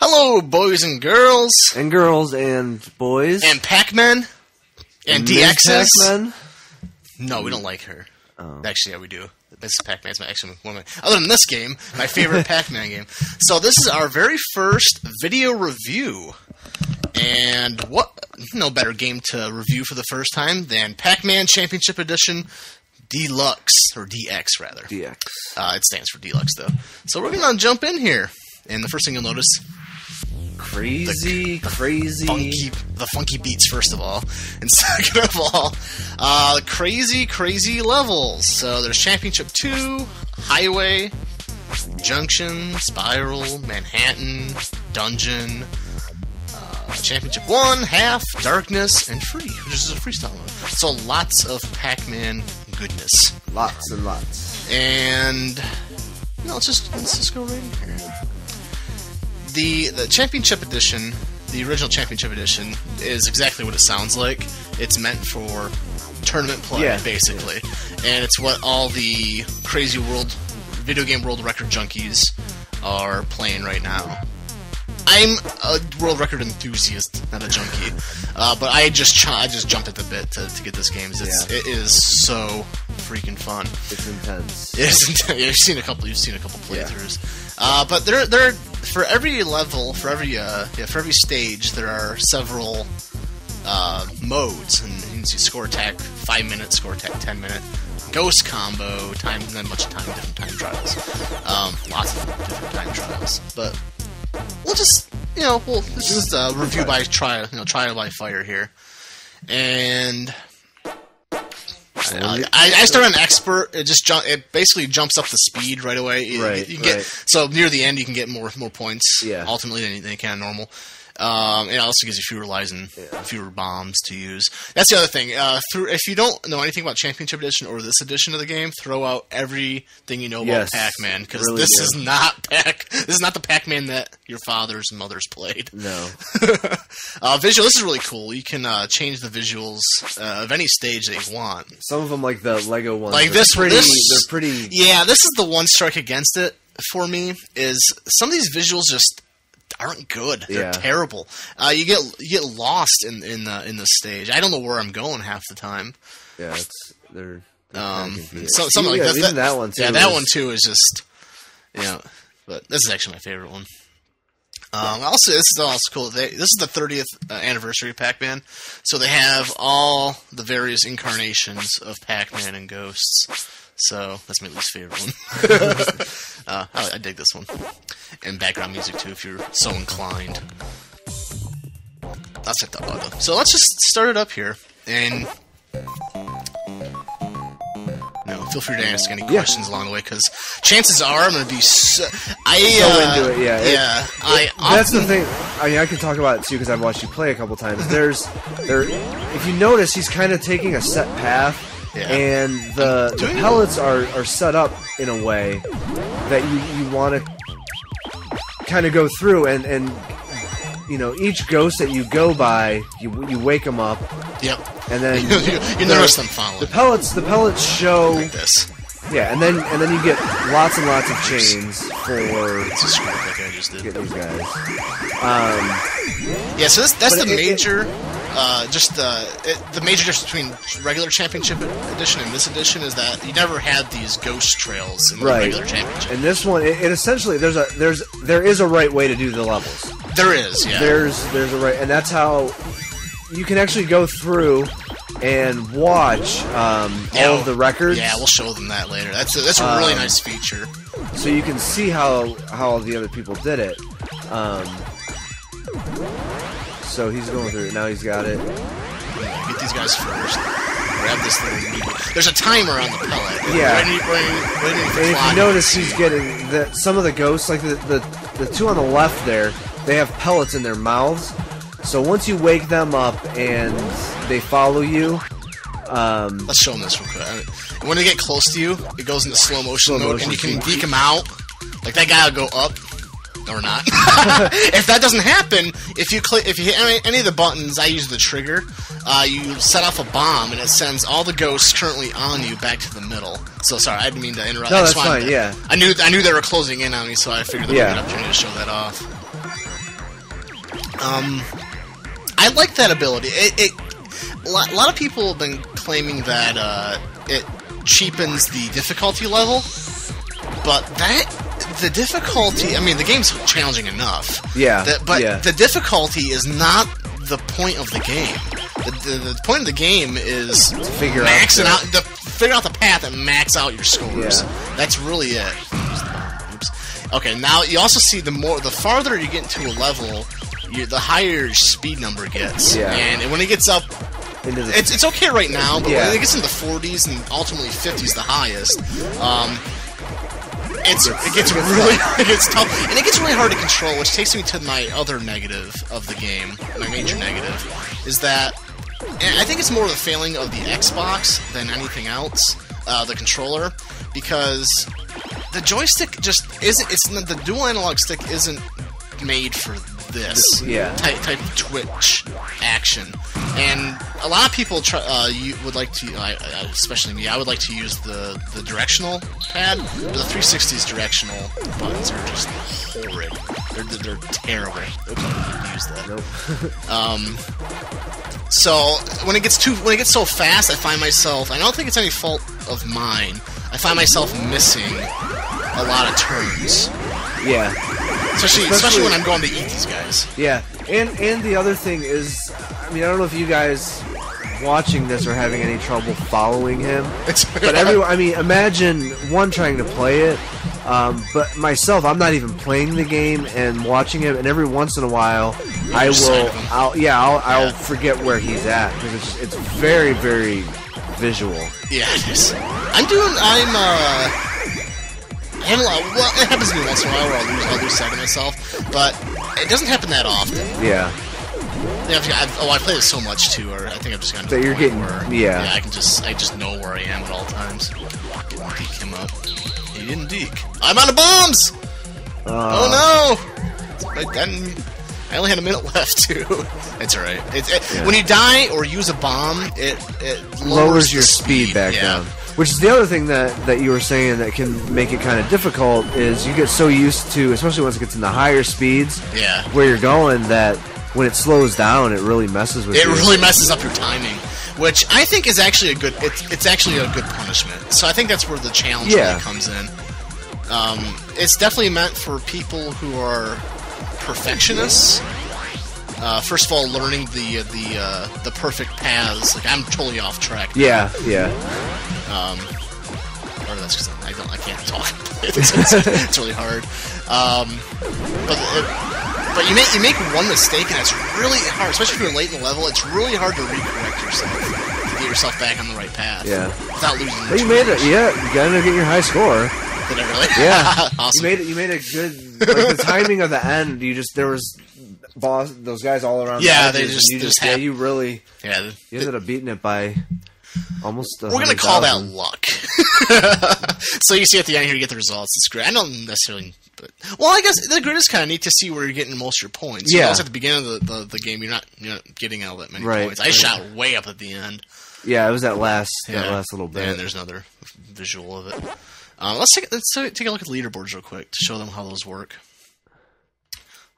Hello, boys and girls. And girls and boys. And Pac-Man. And DXs. Pac-Man? No, we don't like her. Oh. Actually, yeah, we do. Mrs. Pac-Man's one of my, other than this game, my favorite Pac-Man game. So this is our very first video review. And what no better game to review for the first time than Pac-Man Championship Edition Deluxe, or DX rather. DX. It stands for Deluxe though. So we're gonna jump in here, and the first thing you'll notice, crazy. The funky beats first of all, and second of all, crazy levels. So there's Championship 2, Highway, Junction, Spiral, Manhattan, Dungeon. Championship 1, Half, Darkness, and Free, which is a freestyle mode. So lots of Pac-Man goodness. Lots and lots. And let's just go right in here. The Championship Edition, the original Championship Edition, is exactly what it sounds like. It's meant for tournament play, basically. And it's what all the crazy video game world record junkies are playing right now. I'm a world record enthusiast, not a junkie, but I just jumped at the bit to get this game. It is so freaking fun. It's intense. It's intense. You've seen a couple playthroughs, but they're for every level, for every stage, there are several modes, and you can see score attack 5 minutes, score attack 10 minute, ghost combo, different time trials, lots of different time trials, but. We'll just, this is a review by trial by fire here, and I start on expert. It basically jumps up the speed right away. You get so near the end you can get more points ultimately than you can on normal. It also gives you fewer lives and fewer bombs to use. That's the other thing. If you don't know anything about Championship Edition or this edition of the game, throw out everything you know about Pac-Man, because really this is not the Pac-Man that your fathers and mothers played. No. This is really cool. You can change the visuals of any stage that you want. Some of them, like the Lego ones, like they're pretty. Yeah, this is the one strike against it for me. Is some of these visuals just aren't good. They're terrible. You get lost in the stage. I don't know where I'm going half the time. Yeah, they're something like that. Even that one too. Yeah, that one too is just But this is actually my favorite one. Also, this is also cool. This is the 30th anniversary of Pac-Man, so they have all the various incarnations of Pac-Man and Ghosts. So that's my least favorite one. I dig this one, and background music too, if you're so inclined. That's it, though. So let's just start it up here, and feel free to ask any questions along the way, because chances are I'm going to be so into it. That's the thing. I mean, I can talk about it too because I've watched you play a couple times. If you notice, he's kind of taking a set path. Yeah. And the pellets are set up in a way that you want to kind of go through, and each ghost that you go by, you wake them up. Yep. And then you notice them following. The pellets show like this. Yeah, and then you get lots and lots of chains for like I just did. Get these guys. Yeah, so that's the major. The major difference between regular Championship Edition and this edition is that you never had these ghost trails in the regular Championship. And this one, it essentially there is a right way to do the levels. There is, yeah. There's a right, and that's how you can actually go through and watch all of the records. Yeah, we'll show them that later. That's a really nice feature. So you can see how the other people did it. So he's going through it. Now he's got it. Get these guys first. Grab this little... There's a timer on the pellet. Yeah. And if you notice, he's getting... some of the ghosts, like the two on the left there, they have pellets in their mouths. So once you wake them up and they follow you... let's show them this real quick. When they get close to you, it goes into slow motion mode, and you can deke them out. Like, that guy will go up. Or not. If that doesn't happen, if you hit any of the buttons, I use the trigger. You set off a bomb, and it sends all the ghosts currently on you back to the middle. So sorry, I didn't mean to interrupt. No, that's fine. Yeah. I knew they were closing in on me, so I figured there would be an opportunity to show that off. I like that ability. A lot of people have been claiming that it cheapens the difficulty level, but the difficulty. I mean, the game's challenging enough. Yeah. But the difficulty is not the point of the game. The point of the game is figure out the path and max out your scores. Yeah. That's really it. Oops. Okay, now you also see the farther you get into a level, the higher your speed number gets. Yeah. And when it gets up, it's okay right now, but when it gets into the 40s and ultimately 50s, the highest, it gets tough, and it gets really hard to control, which takes me to my other negative of the game. My major negative is that, and I think it's more of a failing of the Xbox than anything else, the controller, because the joystick just isn't. The dual analog stick isn't made for this type of twitch action, and a lot of people would like to, especially me, I would like to use the directional pad, but the 360's directional buttons are just horrid. They're terrible. Oops, I didn't use that. Nope. So when it gets so fast, I find myself, I don't think it's any fault of mine, I find myself missing a lot of turns. Yeah. Especially when I'm going to eat these guys. Yeah, and the other thing is, I mean, I don't know if you guys watching this are having any trouble following him, but everyone, I mean, imagine one trying to play it, but myself, I'm not even playing the game and watching him, and every once in a while, I'll forget where he's at because it's very, very visual. Yeah, it is. Well, it happens to me once in a while where I'll lose sight of myself, but it doesn't happen that often. Yeah. I play this so much too, or I think I've just gotten to that you're getting. Yeah, I just know where I am at all times. Didn't deke him up. He didn't deke. I'm out of bombs. Oh no! I only had a minute left too. It's alright. When you die or use a bomb, it lowers your speed back down. Which is the other thing that you were saying that can make it kind of difficult is you get so used to, especially once it gets in the higher speeds, where you're going, that when it slows down, it really messes with you. It really messes up your timing, which I think is actually a good. It's actually a good punishment. So I think that's where the challenge really comes in. It's definitely meant for people who are perfectionists. First of all, learning the perfect paths. Like, I'm totally off track. Yeah. Or that's because I can't talk. It's really hard. But you make one mistake and it's really hard, especially if you're late in the level. It's really hard to recorrect yourself to get yourself back on the right path. Yeah. Without losing. But you made it. Yeah, you gotta get your high score. Did I really? Yeah. Awesome. You made a good. Like the timing of the end. There was those guys all around. Yeah, the edges, you really. Yeah. You ended up beating it by almost. We're gonna call that luck. So you see at the end here, you get the results. It's great. I don't necessarily. But, well, I guess the grid is kind of neat to see where you're getting most of your points. Yeah. At the beginning of the game, you're not getting all that many points. I shot way up at the end. Yeah, it was that last little bit. And there's another visual of it. Let's take a look at the leaderboards real quick to show them how those work.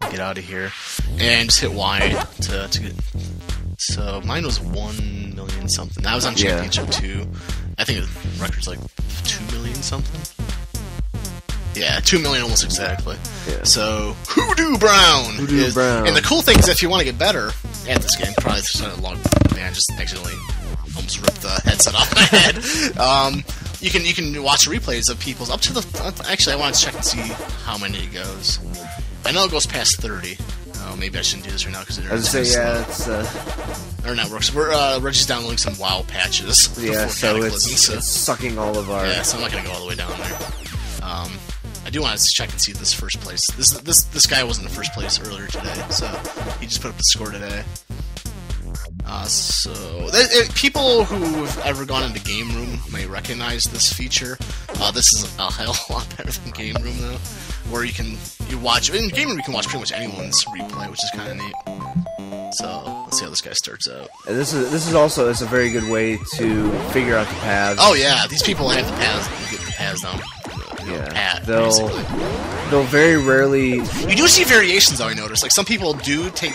We'll get out of here and just hit Y to get. So mine was 1 million something. I was on Championship 2. I think the record's like 2 million something. Yeah, 2 million almost exactly. Yeah. So, Hoodoo Brown! And the cool thing is, if you want to get better at this game, probably I just accidentally almost ripped the headset off my head. You can watch replays of people's up to the. Actually, I want to check and see how many it goes. I know it goes past 30. Oh, maybe I shouldn't do this right now because our networks. Reggie's downloading some WoW patches. Yeah, so it's sucking all of our. Yeah, so I'm not gonna go all the way down there. I do want to check and see this first place. This guy wasn't in first place earlier today, so he just put up the score today. People who've ever gone into Game Room may recognize this feature. This is a hell of a lot better than Game Room, though, where you watch. In Game Room, you can watch pretty much anyone's replay, which is kind of neat. So let's see how this guy starts out. And this is also a very good way to figure out the paths. Oh yeah, these people have the paths. You get the paths down. Yeah, they'll they'll very rarely. You do see variations, though. I noticed, like some people do take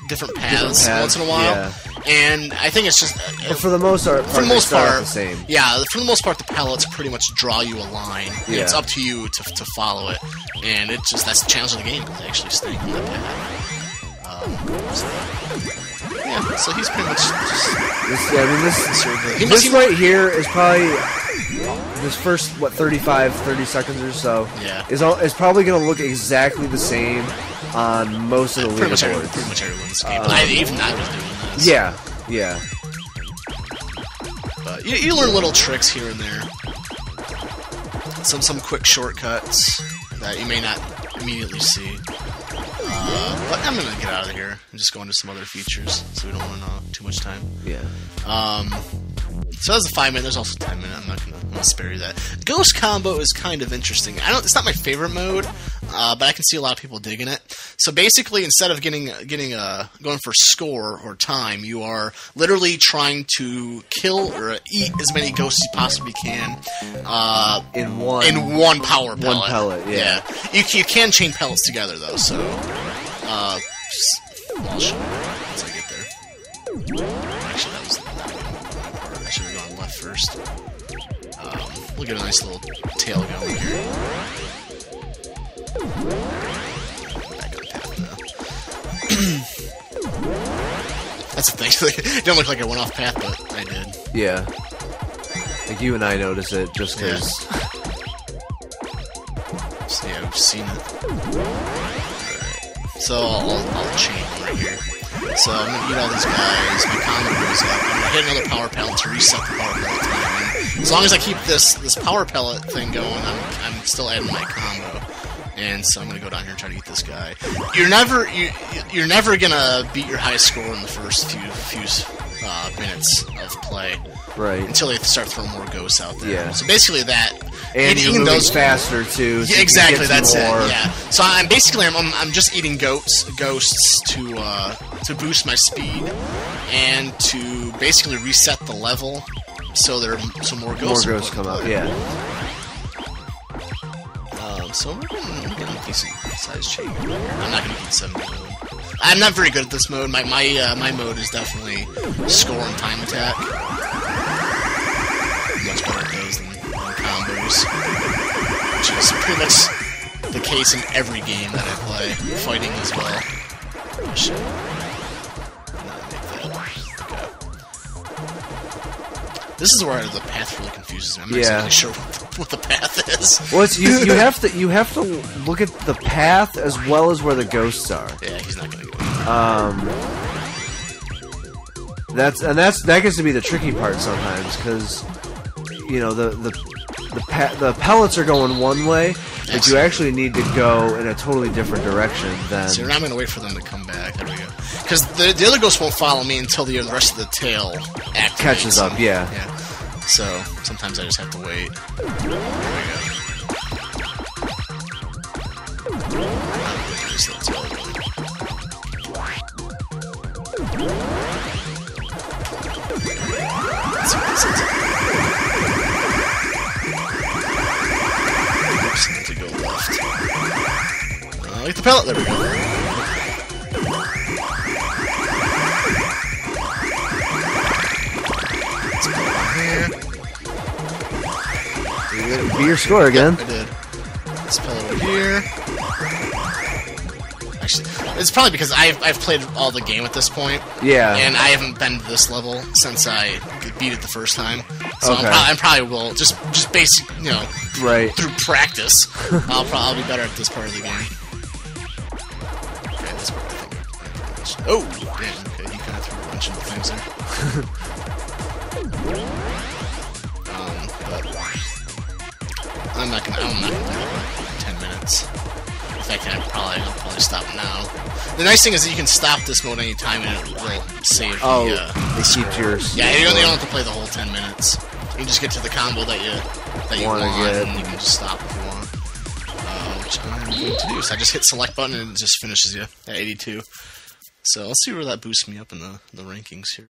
different paths once in a while, and I think it's just. But for the most part, the same. Yeah, for the most part, the pellets pretty much draw you a line. And it's up to you to follow it, and that's the challenge of the game. Actually, staying on that path. So he's pretty much just... This right here is probably... This first, 30 seconds or so is probably going to look exactly the same on most of the leaderboards. Pretty much everyone's game. Even I was doing this. Yeah. But you learn little tricks here and there. Some quick shortcuts that you may not immediately see. But I'm gonna get out of here and just go into some other features, so we don't want too much time. Yeah. So that's a 5-minute. There's also 10-minute. I'm not gonna spare you that. Ghost combo is kind of interesting. It's not my favorite mode, but I can see a lot of people digging it. So basically, instead of going for score or time, you are literally trying to kill or eat as many ghosts as you possibly can in one power pellet. One pellet. Yeah. You can chain pellets together though. So I'll show you once I get there. Actually, that was not my part. I should have gone left first. We'll get a nice little tail going here. Back on path now. That's the thing. It don't look like I went off path, but I did. Yeah. Like you and I noticed it just because. Yeah, we've seen it. So I'll chain right here. So I'm gonna eat all these guys. My combo goes up. I'm gonna hit another power pellet to reset the power pellet time. As long as I keep this power pellet thing going, I'm still adding my combo. And so I'm gonna go down here and try to eat this guy. You're never gonna beat your highest score in the first few minutes of play. Right. Until they start throwing more ghosts out there. Yeah. So basically that. And you're moving faster too. So yeah, exactly. That's more. it. Yeah. So I'm just eating ghosts to boost my speed and to basically reset the level so more ghosts come out. Yeah. So we're getting a decent sized chain here. I'm not gonna beat 70 mode. I'm not very good at this mode. My mode is definitely score and time attack. Much better at those than combos, which is pretty much the case in every game that I play. Fighting as well. Oh shit. This is where the path really confuses me. I'm not exactly sure what the path is. Well, you have to look at the path as well as where the ghosts are. Yeah, he's not gonna go. That gets to be the tricky part sometimes because the pellets are going one way, but you actually need to go in a totally different direction than... So I'm going to wait for them to come back. There we go. Because the other ghosts won't follow me until the rest of the tail activates. Catches up, yeah. So sometimes I just have to wait. There we go. Just let the tail go. Let's see what this is. To go left. Like the pellet, there we go. Let's go down here. Be your score again. Yep, I did. This pellet over here. Actually, it's probably because I've played all the game at this point. Yeah. And I haven't been to this level since I beat it the first time. So okay. I probably will just basic, right through practice. I'll be better at this part of the game. Okay, this part I think. Oh, damn. Okay, he kind of threw a bunch of things there. But I'm not gonna do it in 10 minutes. In fact, I'll probably stop now. The nice thing is that you can stop this mode anytime and it will save it keeps yours. Yeah, you don't have to play the whole 10 minutes. You can just get to the combo that you want, and you can just stop if you want. Which I'm going to do. So I just hit select button and it just finishes you at 82. So let's see where that boosts me up in the rankings here.